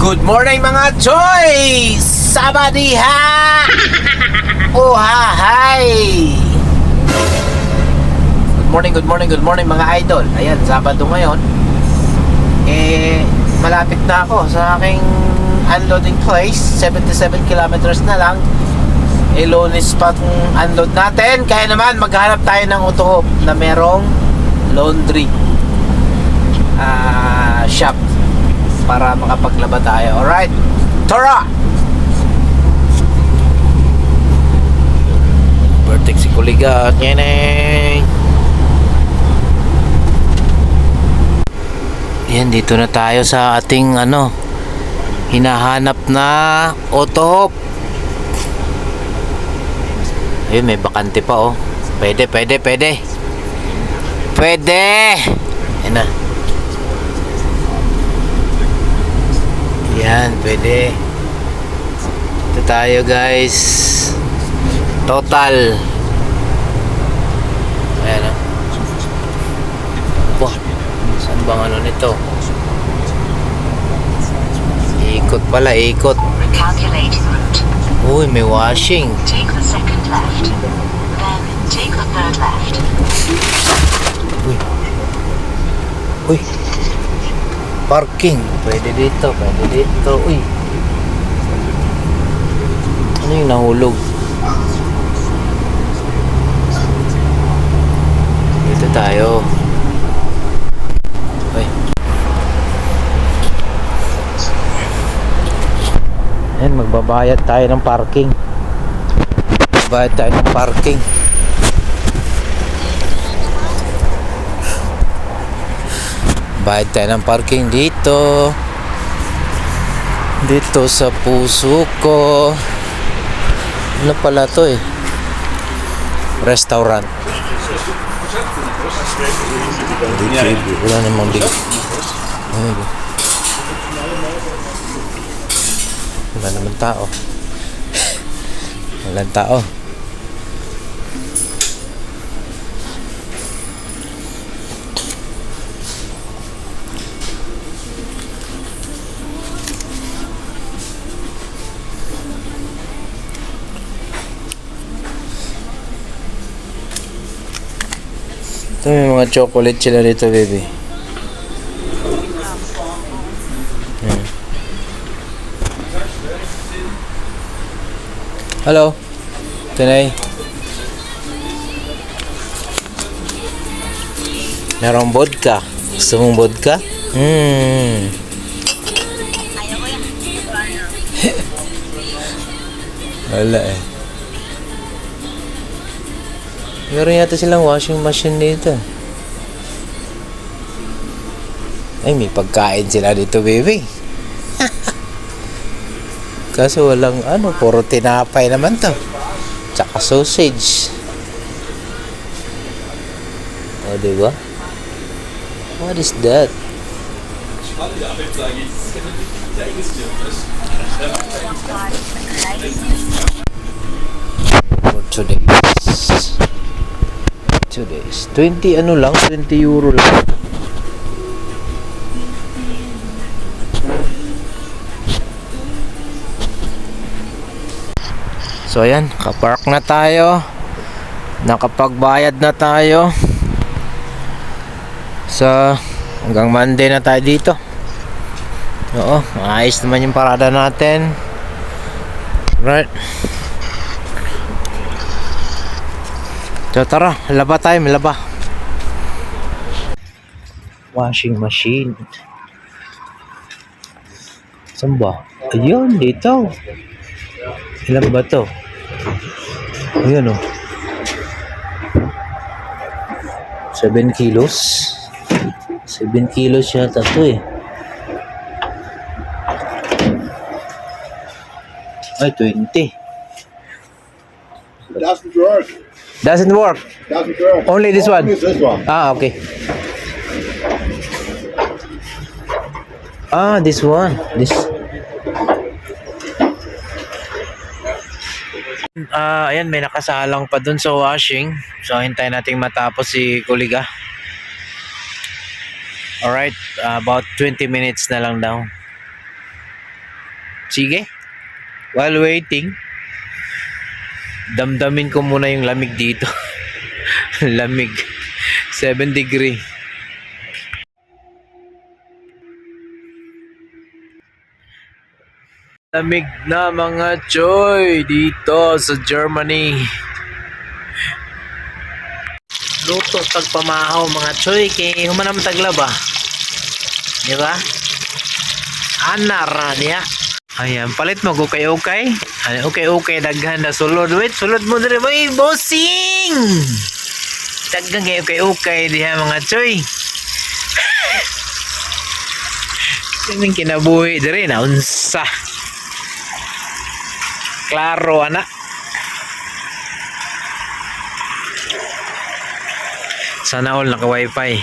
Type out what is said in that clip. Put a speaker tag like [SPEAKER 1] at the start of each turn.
[SPEAKER 1] Good morning mga Choy! Sabadiha! Ohahay! Good morning mga idol. Ayan, Sabado ngayon. Malapit na ako sa aking unloading place. 77 kilometers na lang. Lunes pang unload natin. Kaya naman maghanap tayo ng auto na merong laundry shop para makapaglaba tayo. Alright, tara! Vertex si Kuliga at Nyeneng. Yan, dito na tayo sa ating hinahanap na auto. Ayun, may bakante pa oh. Pwede. Yan na. Yan, pwede. Ito tayo guys. Total. Ayan o. Wah, saan bang nito? Ikot pala, ikot.
[SPEAKER 2] Recalculating route.
[SPEAKER 1] Uy, may washing.
[SPEAKER 2] Take the second left. Then take the third left.
[SPEAKER 1] Uy. Parking. Pwede dito. Uy. Ano yung nahulog? Dito tayo. Uy. Ayan, magbabayad tayo ng parking. Bayad tayo ng parking. Bayad tayo ng parking dito sa puso ko. Ano pala to restaurant. Wala namang dig. Wala naman tao. Walang tao. Ito may mga chocolate sila dito, baby. Hello, Tinay. Merong vodka. Gusto mong vodka? Wala Meron yata silang washing machine dito. Ay, may pagkain sila dito, baby. Kaso walang puro tinapay naman to. Tsaka sausage. O, diba? What is that? For today's 20 lang, 20 euro lang. So ayan, kapark na tayo. Nakapagbayad na tayo. Hanggang Monday na tayo dito. Oo, maayos naman yung parada natin. Right. So tara, laba tayo, laba. Washing machine. Saan ba? Ayun, dito. Ilan ba to? Ayun 7 kilos. 7 kilos yata to Ay, 20.
[SPEAKER 3] Doesn't work.
[SPEAKER 1] Doesn't work. Only this one.
[SPEAKER 3] Only this one.
[SPEAKER 1] Okay. This one. Ayan, may nakasalang pa dun sa washing. So, hintayin natin matapos si Kuliga. Alright, about 20 minutes na lang daw. Sige. While waiting, damdamin ko muna yung lamig dito. Lamig. 7 degree. Lamig na mga choy dito sa Germany. Luto tagpamahaw mga choy kay humanam taglaba. Di ba? Anar na niya. Ayan, palit mo ukay-ukay. Ano ukay-ukay daghan na sulod. Wait, sulod mo dire boy, bossing. Daghan kay ukay-ukay diha mga choy. Kining kinabuhi dire na unsa. Klaro anak. Sana all naka wifi.